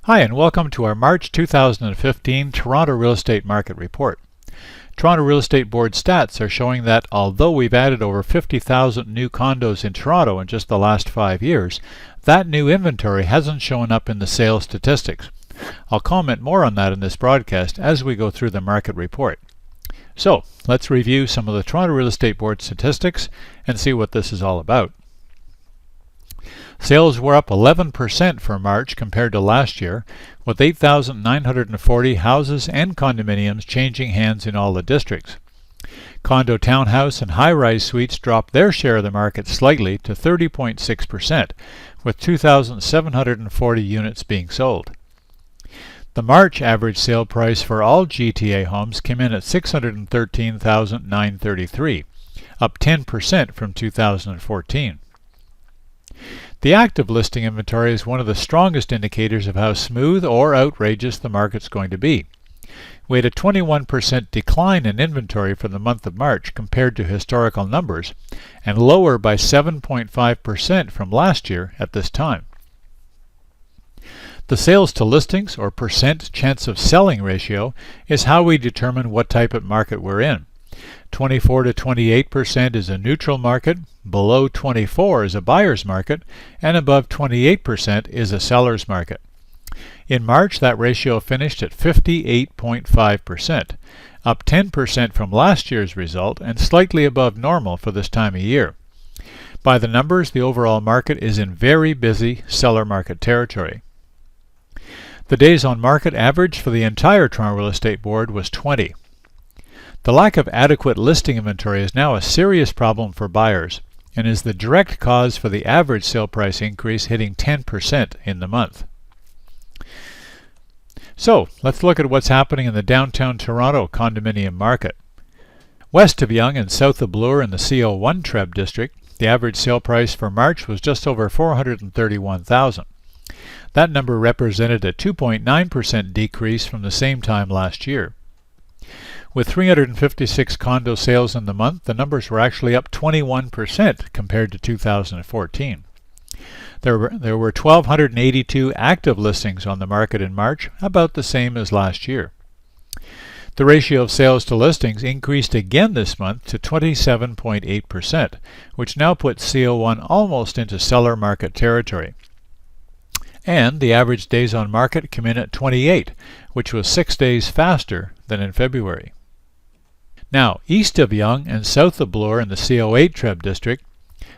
Hi, and welcome to our March 2015 Toronto Real Estate Market Report. Toronto Real Estate Board stats are showing that although we've added over 50,000 new condos in Toronto in just the last 5 years, that new inventory hasn't shown up in the sales statistics. I'll comment more on that in this broadcast as we go through the market report. So, let's review some of the Toronto Real Estate Board statistics and see what this is all about. Sales were up 11% for March compared to last year, with 8,940 houses and condominiums changing hands in all the districts. Condo, townhouse, and high-rise suites dropped their share of the market slightly to 30.6%, with 2,740 units being sold. The March average sale price for all GTA homes came in at $613,933, up 10% from 2014. The active listing inventory is one of the strongest indicators of how smooth or outrageous the market's going to be. We had a 21% decline in inventory for the month of March compared to historical numbers, and lower by 7.5% from last year at this time. The sales to listings, or percent chance of selling ratio, is how we determine what type of market we're in. 24 to 28% is a neutral market, below 24 is a buyer's market, and above 28% is a seller's market. In March, that ratio finished at 58.5%, up 10% from last year's result and slightly above normal for this time of year. By the numbers, the overall market is in very busy seller market territory. The days on market average for the entire Toronto Real Estate Board was 20. The lack of adequate listing inventory is now a serious problem for buyers and is the direct cause for the average sale price increase hitting 10% in the month. So, let's look at what's happening in the downtown Toronto condominium market. West of Yonge and south of Bloor in the CO1 Treb district, the average sale price for March was just over $431,000. That number represented a 2.9% decrease from the same time last year. With 356 condo sales in the month, the numbers were actually up 21% compared to 2014. There were 1,282 active listings on the market in March, about the same as last year. The ratio of sales to listings increased again this month to 27.8%, which now puts CO1 almost into seller market territory. And the average days on market came in at 28, which was 6 days faster than in February. Now, east of Yonge and south of Bloor in the CO8 Treb district,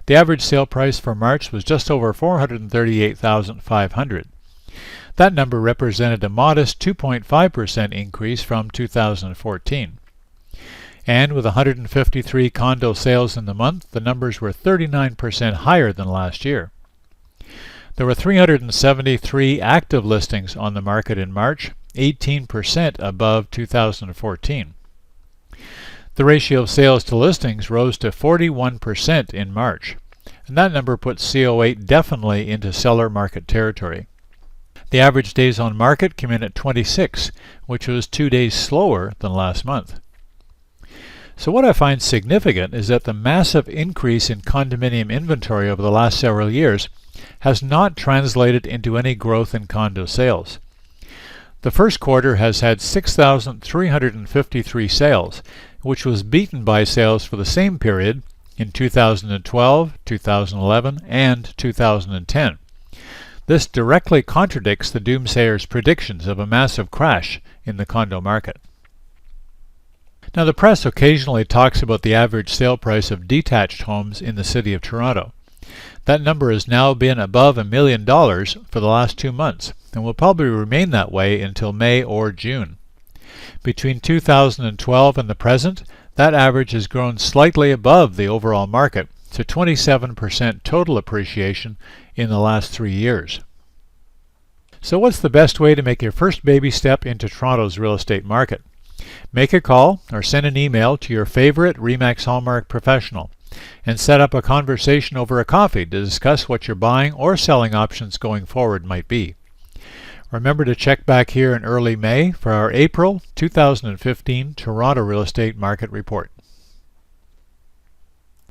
the average sale price for March was just over $438,500. That number represented a modest 2.5% increase from 2014. And with 153 condo sales in the month, the numbers were 39% higher than last year. There were 373 active listings on the market in March, 18% above 2014. The ratio of sales to listings rose to 41% in March, and that number puts CO8 definitely into seller market territory. The average days on market came in at 26, which was 2 days slower than last month. So what I find significant is that the massive increase in condominium inventory over the last several years has not translated into any growth in condo sales. The first quarter has had 6,353 sales, which was beaten by sales for the same period in 2012, 2011, and 2010. This directly contradicts the doomsayers' predictions of a massive crash in the condo market. Now, the press occasionally talks about the average sale price of detached homes in the city of Toronto. That number has now been above $1 million for the last 2 months, and will probably remain that way until May or June. Between 2012 and the present, that average has grown slightly above the overall market to 27% total appreciation in the last 3 years. So what's the best way to make your first baby step into Toronto's real estate market? Make a call or send an email to your favorite RE/MAX Hallmark professional and set up a conversation over a coffee to discuss what your buying or selling options going forward might be. Remember to check back here in early May for our April 2015 Toronto Real Estate Market Report.